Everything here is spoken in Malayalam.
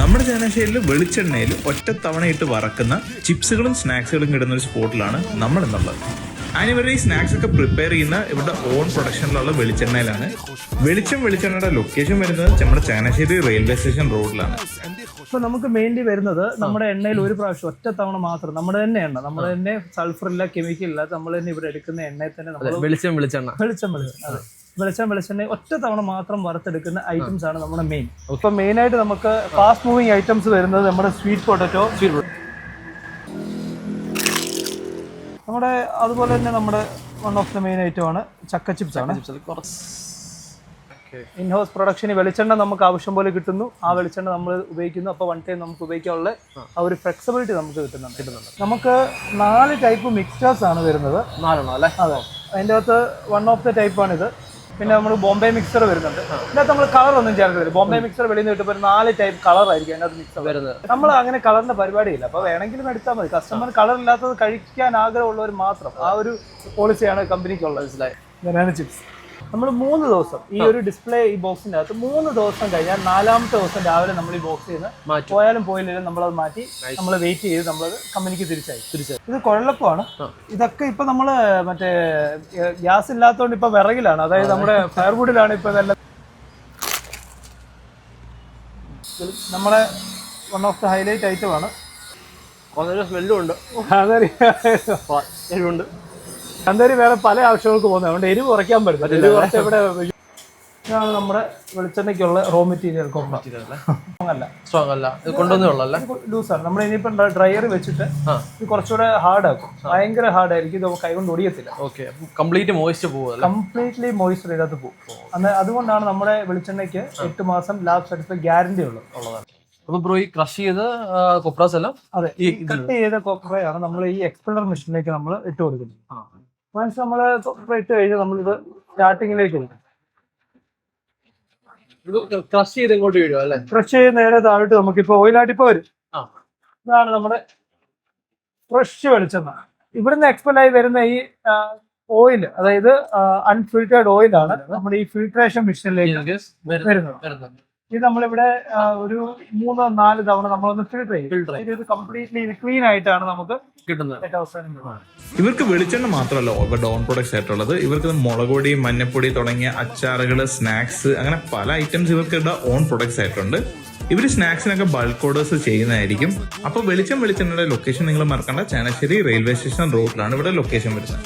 നമ്മുടെ ചങ്ങനാശ്ശേരിയിൽ വെളിച്ചെണ്ണയിൽ ഒറ്റത്തവണയിട്ട് വറക്കുന്ന ചിപ്സുകളും സ്നാക്സുകളും കിട്ടുന്ന ഒരു സ്പോട്ടിലാണ് നമ്മൾ എന്നുള്ളത്. അതിനിവരുടെ ഈ സ്നാക്സ് ഒക്കെ പ്രിപ്പയർ ചെയ്യുന്ന ഇവരുടെ ഓൺ പ്രൊഡക്ഷനിലുള്ള വെളിച്ചെണ്ണയിലാണ്. വെളിച്ചെണ്ണയുടെ ലൊക്കേഷൻ വരുന്നത് നമ്മുടെ ചങ്ങനാശ്ശേരി റെയിൽവേ സ്റ്റേഷൻ റോഡിലാണ്. ഇപ്പൊ നമുക്ക് മെയിൻലി വരുന്നത് നമ്മുടെ എണ്ണയിൽ ഒരു പ്രാവശ്യം ഒറ്റ തവണ മാത്രം നമ്മുടെ തന്നെ എണ്ണ, നമ്മുടെ തന്നെ സൾഫർ ഇല്ല, കെമിക്കൽ ഇല്ല, നമ്മൾ തന്നെ ഇവിടെ എടുക്കുന്ന എണ്ണയിൽ തന്നെ നമ്മൾ വെളിച്ചെണ്ണ ഒറ്റ തവണ മാത്രം വറുത്തെടുക്കുന്ന ഐറ്റംസ് ആണ് നമ്മുടെ മെയിൻ. ഇപ്പൊ മെയിൻ ആയിട്ട് നമുക്ക് ഫാസ്റ്റ് മൂവിങ് ഐറ്റംസ് വരുന്നത് നമ്മുടെ സ്വീറ്റ് പൊട്ടറ്റോ, നമ്മുടെ അതുപോലെ തന്നെ നമ്മുടെ one of the main item ആണ് ചക്ക ചിപ്സ് ആണ്. ഇൻഹൗസ് പ്രൊഡക്ഷന് വെളിച്ചെണ്ണ നമുക്ക് ആവശ്യം പോലെ കിട്ടുന്നു, ആ വെളിച്ചെണ്ണ നമ്മൾ ഉപയോഗിക്കുന്നു. അപ്പോൾ വൺ ടൈം നമുക്ക് ഉപയോഗിക്കാനുള്ള ആ ഒരു ഫ്ലെക്സിബിലിറ്റി നമുക്ക് കിട്ടുന്നുണ്ട്. നമുക്ക് 4 ടൈപ്പ് മിക്സ്ചേഴ്സ് ആണ് വരുന്നത്. 4 അല്ലേ? അതെ, അതിൻ്റെ അകത്ത് വൺ ഓഫ് ദ ടൈപ്പാണിത്. പിന്നെ നമ്മൾ ബോംബെ മിക്സർ വരുന്നുണ്ട്. ഇതിനകത്ത് നമ്മൾ കളർ ഒന്നും ചേർക്കുന്നില്ല. ബോംബെ മിക്സർ വെളിയിൽ നിന്ന് കിട്ടുമ്പോൾ 4 ടൈപ്പ് കളർ ആയിരിക്കും അതിനകത്ത് മിക്സർ വരുന്നത്. നമ്മൾ അങ്ങനെ കളറിന്റെ പരിപാടിയില്ല. അപ്പോൾ വേണമെങ്കിലും എടുത്താൽ മതി. കസ്റ്റമർ കളർ ഇല്ലാത്തത് കഴിക്കാൻ ആഗ്രഹമുള്ളവർ മാത്രം, ആ ഒരു പോളിസിയാണ് കമ്പനിക്കുള്ളത്. മനസ്സിലായി? ബനാന ചിപ്സ് നമ്മൾ 3 ദിവസം ഈ ഒരു ഡിസ്പ്ലേ ഈ ബോക്സിന്റെ അകത്ത് 3 ദിവസം കഴിഞ്ഞാൽ 4ാമത്തെ ദിവസം രാവിലെ നമ്മൾ ഈ ബോക്സിൽ നിന്ന് പോയാലും പോയില്ലെങ്കിലും നമ്മളത് മാറ്റി നമ്മൾ വെയിറ്റ് ചെയ്ത് നമ്മളത് കമ്പനിക്ക് തിരിച്ചായി. ഇത് കുഴലപ്പമാണ്. ഇതൊക്കെ ഇപ്പൊ നമ്മള് മറ്റേ ഗ്യാസ് ഇല്ലാത്തതുകൊണ്ട് ഇപ്പൊ വിറകിലാണ്, അതായത് നമ്മുടെ ഫയർവുഡിലാണ് ഇപ്പൊ ഇതെല്ലാം. നമ്മളെ one of the highlight item ആണ്. സ്മെല്ലും ഉണ്ട്, എരിവുണ്ട്. കാന്താരി വേറെ പല ആവശ്യങ്ങൾക്ക് പോകുന്നത്, അതുകൊണ്ട് എരിവ് കുറയ്ക്കാൻ പറ്റില്ല. ഇവിടെ ഇതാണ് നമ്മുടെ വെളിച്ചെണ്ണയ്ക്കുള്ള റോ മെറ്റീരിയൽ. സ്ട്രോങ് അല്ല, ലൂസാണ്. നമ്മൾ ഇനിയിപ്പം ഡ്രയർ വെച്ചിട്ട് ഇത് കുറച്ചുകൂടെ ഹാർഡ് ആക്കും. ഭയങ്കര ഹാർഡ് ആയിരിക്കും, ഇത് കൈകൊണ്ട് ഒടിയത്തില്ല. കംപ്ലീറ്റ്ലി മോയ്സ്ചർ ഇതിനകത്ത് പോകും. അതുകൊണ്ടാണ് നമ്മുടെ വെളിച്ചെണ്ണയ്ക്ക് 8 മാസം ലാബ് സർട്ടിഫൈഡ് ഗ്യാരണ്ടി ഉള്ളതാണ്. അപ്പൊ ബ്രോ, ഈ ക്രഷ് ചെയ്ത് കൊപ്രാസ് എല്ലാം അതെ, ഈ കട്ട് ചെയ്ത കൊപ്രയാണ് നമ്മൾ ഈ എക്സ്പെല്ലർ മെഷീനിലേക്ക് നമ്മൾ ഇട്ട് കൊടുക്കുന്നത്. മനുഷ്യ നമ്മള് ഇട്ട് കഴിഞ്ഞാൽ നമ്മളിത് സ്റ്റാർട്ടിങ്ങിലേക്ക് ക്രഷ് ചെയ്ത് ഇങ്ങോട്ട് വീഴും അല്ലെ? ക്രഷ് ചെയ്ത് നേരെ താഴോട്ട് നമുക്കിപ്പോ ഓയിലായിട്ടിപ്പോ വരും. ഇതാണ് നമ്മുടെ ഫ്രഷ് വെളിച്ചെണ്ണ. ഇവിടുന്ന് എക്സ്പെൽ ആയി വരുന്ന ഈ ഓയിൽ, അതായത് അൺഫിൽറ്റേർഡ് ഓയിലാണ് നമ്മുടെ ഈ ഫിൽട്രേഷൻ മെഷീനിലേക്ക് വരുന്നത്. ഇത് നമ്മളിവിടെ ഒരു 3-4 തവണ നമ്മളൊന്ന് ഫിൽട്ടർ ചെയ്യും. ഇത് കംപ്ലീറ്റ്ലി ക്ലീൻ ആയിട്ടാണ് നമുക്ക് കിട്ടുന്നത്. ഇവർക്ക് വെളിച്ചെണ്ണ മാത്രമല്ല ഇവരുടെ ഓൺ പ്രൊഡക്ട്സ് ആയിട്ടുള്ളത്. ഇവർക്ക് മുളക് പൊടി, മഞ്ഞപ്പൊടി തുടങ്ങിയ അച്ചാറുകൾ, സ്നാക്സ്, അങ്ങനെ പല ഐറ്റംസ് ഇവർക്ക് ഓൺ പ്രൊഡക്ട്സ് ആയിട്ടുണ്ട്. ഇവർ സ്നാക്സിനൊക്കെ ബൾക്ക് ഓർഡേഴ്സ് ചെയ്യുന്നതായിരിക്കും. അപ്പോൾ വെളിച്ചെണ്ണയുടെ ലൊക്കേഷൻ നിങ്ങൾ മറക്കണ്ട, ചങ്ങനാശ്ശേരി റെയിൽവേ സ്റ്റേഷൻ റോഡിലാണ് ഇവിടെ ലൊക്കേഷൻ വരുന്നത്.